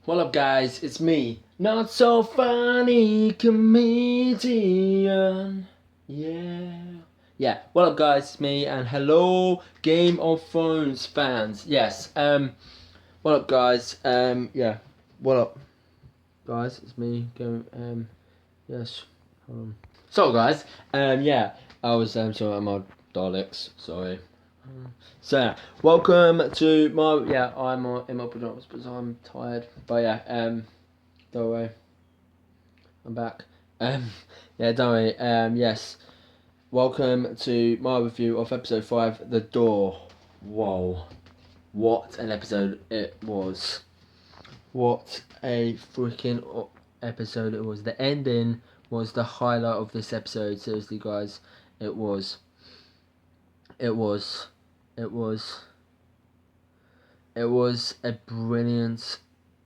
What up, guys? It's me, not so funny comedian. Yeah. What up, guys? It's me, and hello, Game of Thrones fans. Yes. What up, guys? Yeah. What up, guys? It's me. Yes. So, guys. Yeah. I was sorry, my Daleks. Sorry. So yeah, welcome to my I'm in my pajamas because I'm tired. But yeah, don't worry, I'm back. Yeah, don't worry. Yes, welcome to my review of episode 5, The Door. Whoa, what an episode it was! What a freaking episode it was. The ending was the highlight of this episode. Seriously, guys, it was. It was. It was. It was a brilliant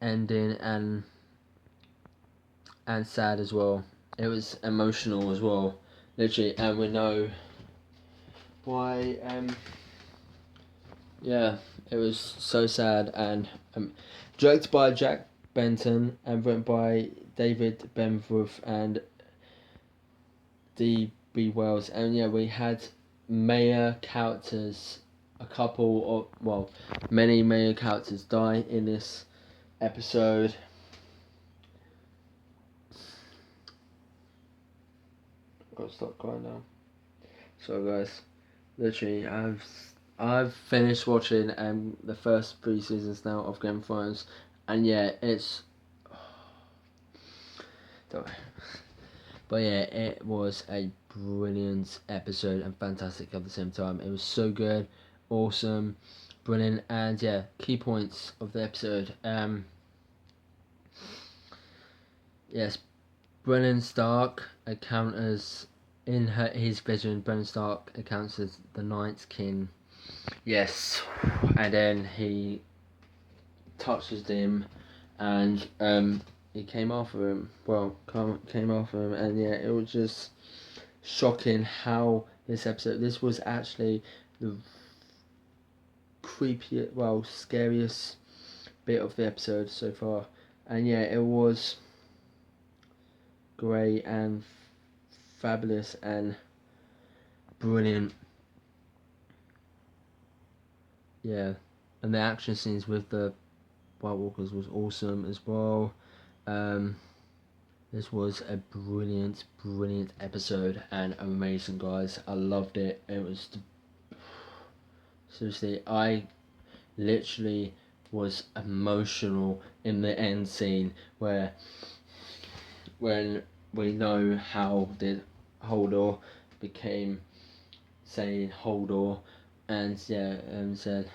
ending and sad as well. It was emotional as well, literally, and we know why. Yeah, it was so sad and directed by Jack Benton and written by David Benforth and D.B. Wells. And yeah, we had major characters, many major characters die in this episode. Gotta stop crying now. So guys, literally, I've finished watching the first 3 seasons now of Game of Thrones, and yeah, it's don't worry. But yeah, it was a brilliant episode and fantastic at the same time. It was so good, awesome, brilliant, and yeah, key points of the episode. Yes, Brennan Stark encounters in his vision. Brennan Stark encounters the Night's King. Yes, and then he touches him, and he came after him. Came after him, and yeah, it was just shocking how this episode. This was actually the creepiest, scariest bit of the episode so far, and yeah, it was great and fabulous and brilliant. Yeah, and the action scenes with the White Walkers was awesome as well. This was a brilliant episode and amazing, guys. I loved it. It was seriously, I literally was emotional in the end scene when we know how did Hodor became saying Hodor and said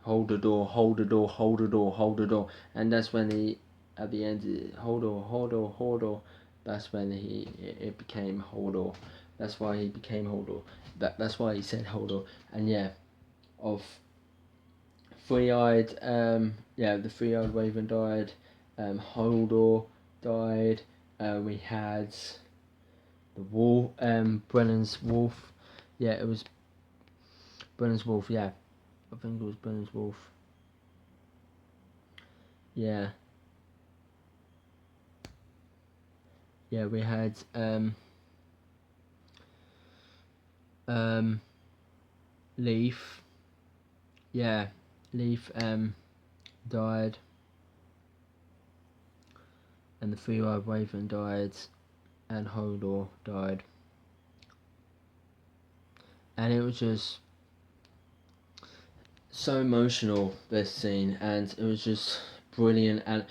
hold the door, hold the door, hold the door, hold the door, and that's when he at the end Hodor. That's when it became Hodor. That's why he became Hodor. That's why he said Hodor. And yeah, of three-eyed the three-eyed raven died. Hodor died. We had the wolf. Brennan's wolf. Yeah, it was Brennan's wolf. Yeah, I think it was Brennan's wolf. Yeah. Yeah, we had Leaf. Yeah, Leaf died, and the three-eyed raven died, and Hodor died, and it was just so emotional, this scene, and it was just brilliant. And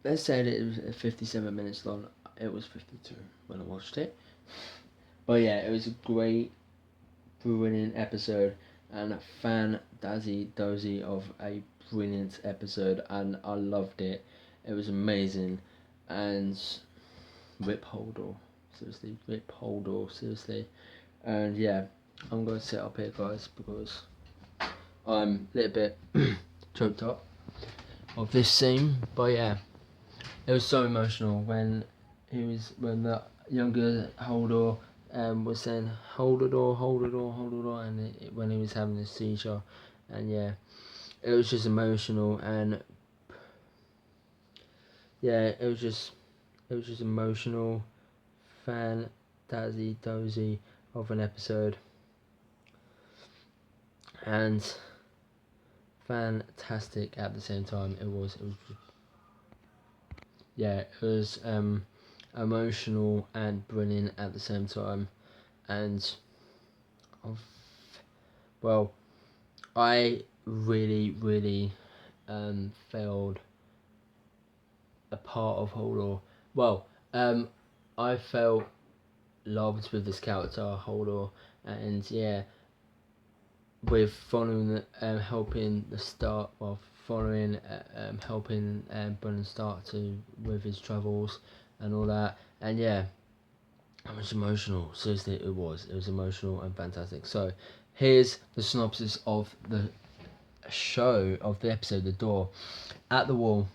let's say that it was 57 minutes long. It was 52 when I watched it, but yeah, it was a great, brilliant episode and a dozy of a brilliant episode, and I loved it. It was amazing, and rip Hodor, seriously, rip Hodor, seriously. And yeah, I'm gonna sit up here, guys, because I'm a little bit choked up of this scene. But yeah, it was so emotional when the younger Hodor was saying hold the door, hold the door, hold the door, and when he was having a seizure, and yeah, it was just emotional, and yeah, it was just emotional, dozy of an episode, and fantastic at the same time. It was emotional and brilliant at the same time, and well, I really felt a part of Hodor. Well, I felt loved with this character Hodor, and yeah, with following helping the Stark, well, following helping Brennan Stark to with his travels and all that, and yeah, it was emotional. Seriously, it was emotional and fantastic. So here's the synopsis of the show, of the episode, The Door. At the wall.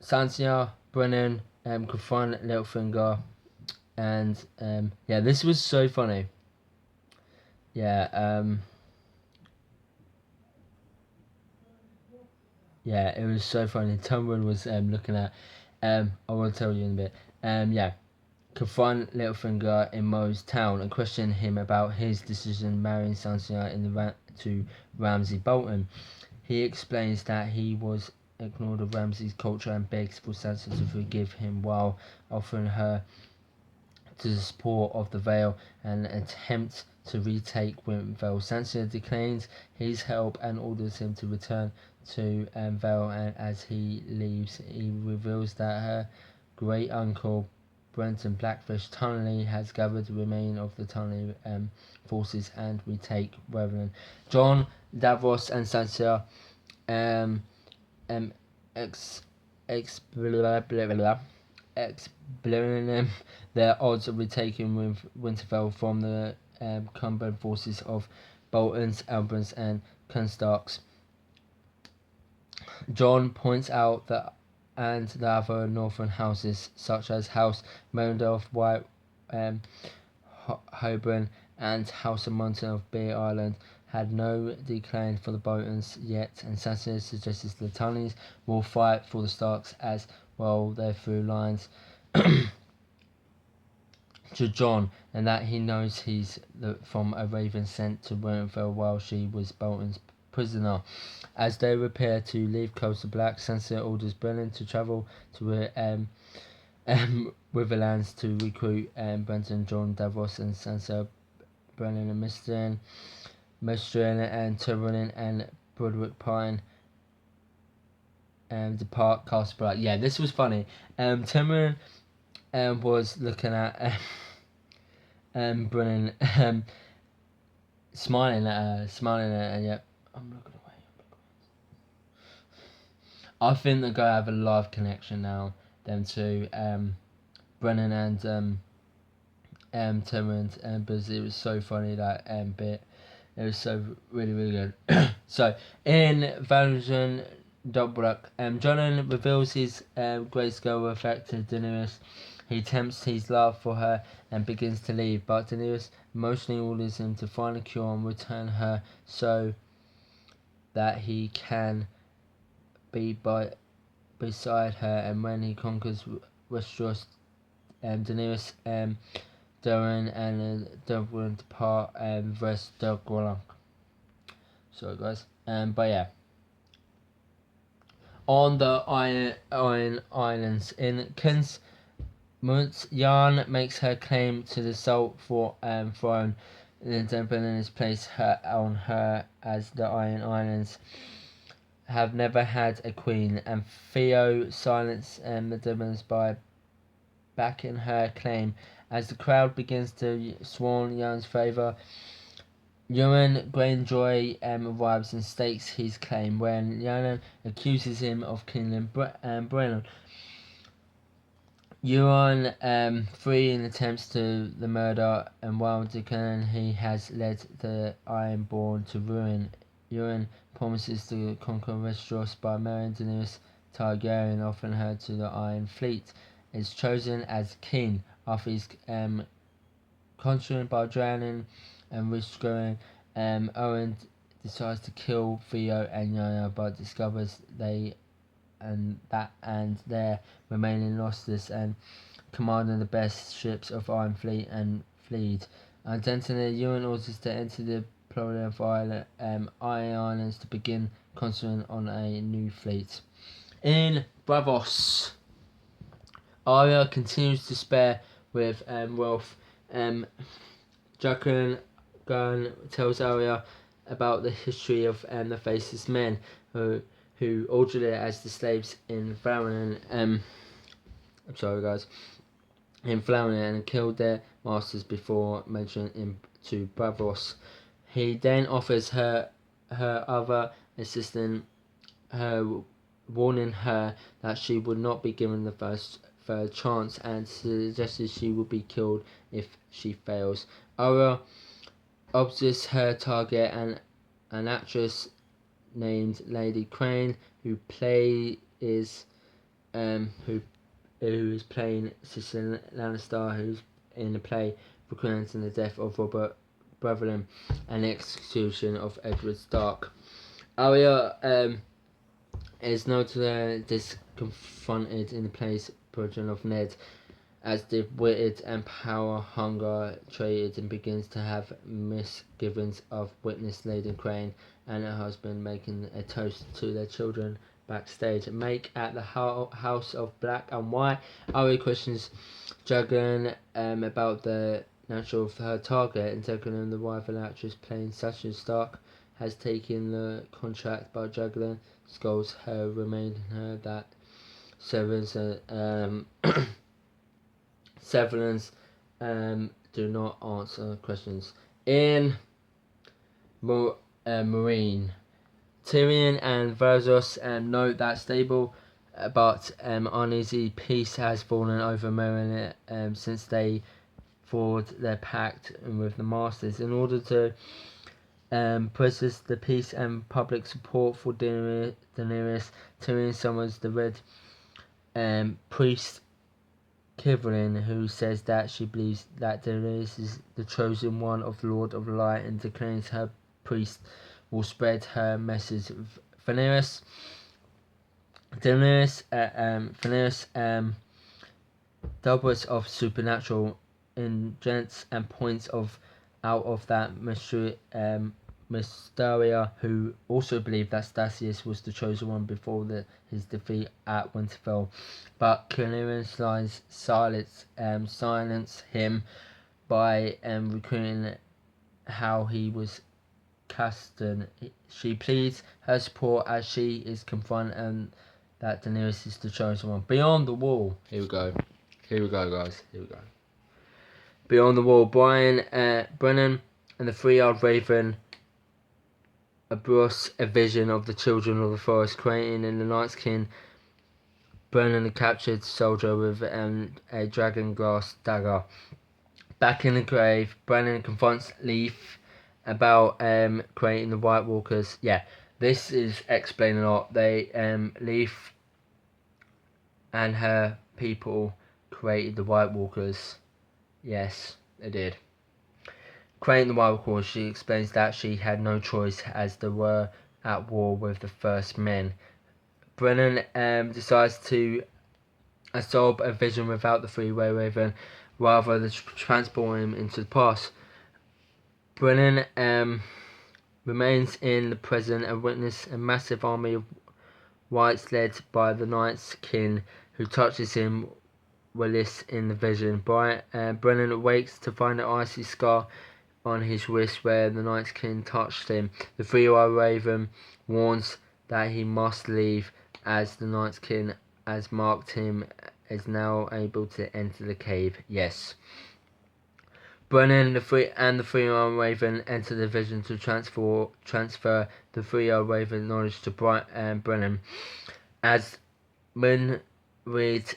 Sansa, Brennan could find Littlefinger, and yeah, this was so funny. Yeah, yeah, it was so funny. Tumblr was looking at. I will tell you in a bit. Yeah, could find Littlefinger in Moe's town and question him about his decision marrying Sansa to Ramsay Bolton. He explains that he was ignored of Ramsay's culture and begs for Sansa to forgive him while offering her to the support of the Vale and attempt to retake Winterfell. Sansa declines his help and orders him to return to Vale, and as he leaves, he reveals that her great uncle Brenton Blackfish Tunnelly has gathered the remain of the Tunnelly forces and retake Reverend. Jon, Davos and Sansa um, um, ex, ex, blah, blah, blah, blah, explaining their odds of retaking Winterfell from the combined forces of Boltons, Albans, and Karstarks. Jon points out that and the other northern houses, such as House Merendorf, White Holborn, and House of Mountain of Bear Island, had no decline for the Boltons yet, and Sansa suggests the Tunnelys will fight for the Starks as well their through lines to Jon, and that he knows he's from a raven sent to Winterfell while she was Bolton's prisoner. As they prepare to leave Coastal Black, Sansa orders Brennan to travel to Riverlands to recruit Brenton, Jon, Davos, and Sansa, Brennan, and Mystrian, and Tywin, and Broderick Pine depart Castle Black. Yeah, this was funny. Tywin was looking at Brennan smiling at her, and yeah, I'm looking away. I think they're gonna have a live connection now. Them two, Brennan and Tyrant, because it was so funny that bit. It was so really good. So in Valjean Dobrak, Jon reveals his Grayskull effect to Daenerys. He tempts his love for her and begins to leave, but Daenerys emotionally orders him to find a cure and return her so that he can be beside her. And when he conquers Westeros, Daenerys, Durin, and Dublin depart versus Delgorlunk. Sorry guys. But yeah. On the Iron Islands in Kens Muntz, Yarn makes her claim to the Salt throne, and then Brennan is placed on her as the Iron Islands have never had a queen, and Theo silences the demons by backing her claim. As the crowd begins to swarm Yarn's favour, Euron Greyjoy arrives and stakes his claim when Yarn accuses him of killing Brennan. Euron freeing attempts to the murder, and while declaring he has led the Ironborn to ruin, Euron promises to conquer Westeros by marrying Daenerys Targaryen, offering her to the Iron Fleet. Is chosen as king after his conquering by drowning and rescuing Owen decides to kill Theo and Yaya, but discovers they're remaining lossless and commanding the best ships of Iron Fleet and Fleet. Identity Ewan orders to enter the Plurian Islands to begin concentrating on a new fleet. In Bravos, Arya continues to spare with Rolf. Jaqen tells Arya about the history of the Faceless Men who ordered it as the slaves in Farron. I'm sorry, guys. In Farron and killed their masters before mentioning to Bravos. He then offers her other assistant, warning her that she would not be given the third chance and suggested she will be killed if she fails. Arya obsesses her target, an actress named Lady Crane, who is playing Cicely Lannister, who's in the play recounting the death of Robert Baratheon and the execution of Edward Stark. Arya is notably disconfronted in the play's portrayal of Ned as dim-witted and power-hunger traded and begins to have misgivings of witness Lady Crane and her husband making a toast to their children backstage. Make at the House of Black and White. Arya questions Jaqen about the nature of her target, and Jaqen, the rival actress playing Sansa Stark, has taken the contract, but Jaqen scolds her, reminding her that Severance do not answer questions. In Marine, Tyrion and Versos note that stable but uneasy peace has fallen over Marine since they forged their pact with the Masters. In order to process the peace and public support for Daenerys, Tyrion summons the Red Priest Kivrin, who says that she believes that Daenerys is the chosen one of the Lord of Light and declares her priest will spread her message. Daenerys doubles of supernatural ingredients and points out of that Mysteria, who also believed that Stasius was the chosen one before his defeat at Winterfell, but Kieran silence him by recruiting how he was casted. She pleads her support as she is confronted that Daenerys is the chosen one. Beyond the Wall. Here we go, guys. Here we go. Beyond the Wall. Brennan and the Three-Eyed Raven a vision of the children of the forest, creating in the Night's King Brennan, a captured soldier with a dragon glass dagger. Back in the grave, Brennan confronts Leaf about creating the White Walkers. Yeah, this is explaining a lot. Leaf and her people created the White Walkers. Yes, they did. Creating the White Walkers, she explains that she had no choice as they were at war with the First Men. Brennan decides to absorb a vision without the three-way raven, rather than transport him into the past. Brennan remains in the present and witnesses a massive army of whites led by the Night's King, who touches him Willis in the vision. Brennan awakes to find an icy scar on his wrist where the Night's King touched him. The three-eyed raven warns that he must leave, as the Night's King has marked him is now able to enter the cave. Yes. Brennan and the three-eyed raven enter the vision to transfer the three-eyed raven knowledge to Brennan. As Reed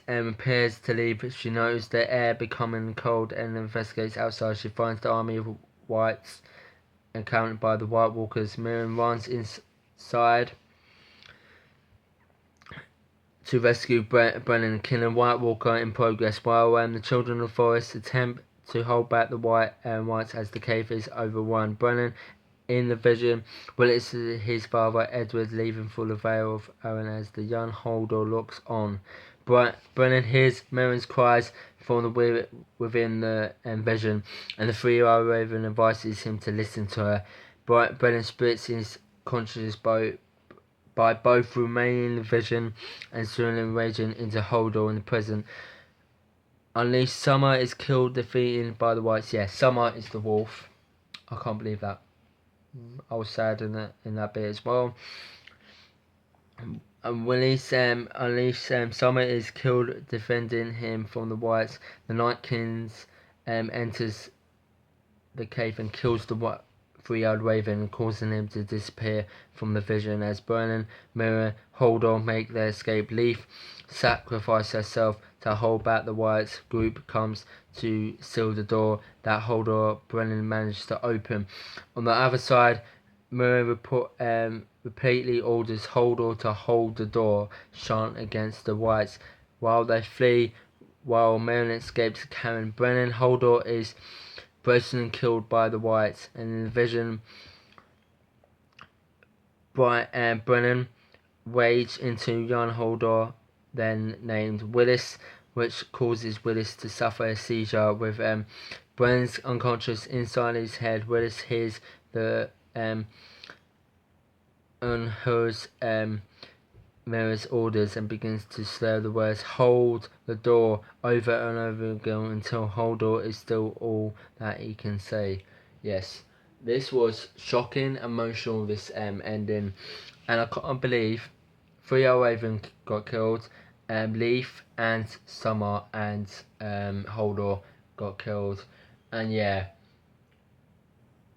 appears to leave, she knows the air becoming cold and investigates outside. She finds the army of whites encountered by the White Walkers. Miriam runs inside to rescue Brennan, killing White Walker in progress, while the children of the forest attempt to hold back the whites as the cave is overrun. Brennan In the vision, Willis is his father Edward leaving for the Vale of Arryn as the young Hodor looks on. Brennan hears Merrin's cries from within the vision, and the 3-year-old Raven advises him to listen to her. Brennan splits his consciousness by both remaining in the vision and soon raging into Hodor in the present. Unleashed, Summer is killed, defeated by the Whites. Yeah, Summer is the wolf. I can't believe that. I was sad in that bit as well. And when Summer is killed defending him from the Whites, the Night King enters the cave and kills the 3-year-old Raven, causing him to disappear from the vision. As Brennan, Mirror, Hodor make their escape, Leaf sacrifices herself to hold back the Whites. Group comes to seal the door that Hodor Brennan managed to open. On the other side, Mirror repeatedly orders Hodor to hold the door shut against the Whites while they flee. While Merlin escapes Karen Brennan, Hodor is Brennan killed by the Whites, and in the vision, Brennan raged into young Hodor, then named Willis, which causes Willis to suffer a seizure. With Brennan's unconscious inside his head, Willis hears the unhears Mirror's orders and begins to slur the words "hold the door" over and over again until Hodor is still all that he can say. Yes, this was shocking, emotional, this ending, and I can't believe 3-year-old Raven got killed, Leaf and Summer and Hodor got killed, and yeah,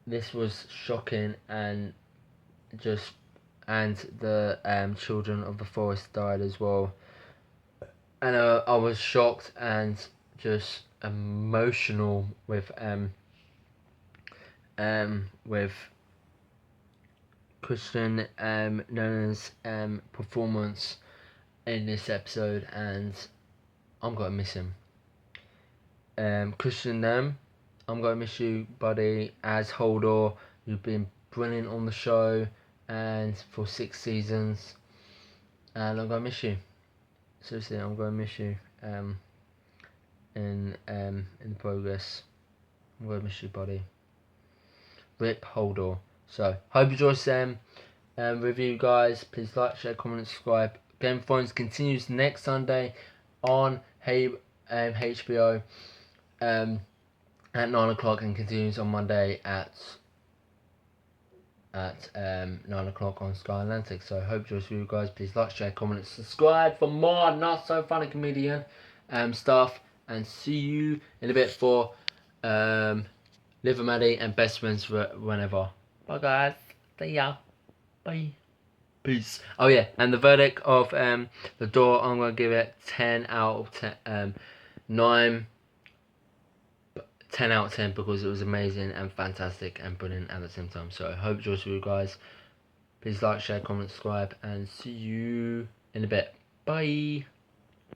this was shocking and just. And the children of the forest died as well, and I was shocked and just emotional with Christian Nolan's performance in this episode, and I'm gonna miss him. Christian, I'm gonna miss you, buddy, as Hodor. You've been brilliant on the show and for 6 seasons, and I'm gonna miss you. Seriously, I'm gonna miss you. In progress, I'm gonna miss you, buddy. Rip Hodor. So hope you enjoyed this review, guys. Please like, share, comment, and subscribe. Game of Thrones continues next Sunday on HBO at 9 o'clock and continues on Monday at 9 o'clock on Sky Atlantic. So I hope you enjoy, guys. Please like, share, comment, and subscribe for more not so funny comedian stuff. And see you in a bit for Live and Maddie and Best Friends whenever. Bye, guys. See ya. Bye. Peace. Oh yeah, and the verdict of the door, I'm gonna give it 10 out of 10. 10 out of 10 because it was amazing and fantastic and brilliant at the same time. So I hope you enjoyed, guys. Please like, share, comment, subscribe, and see you in a bit. Bye.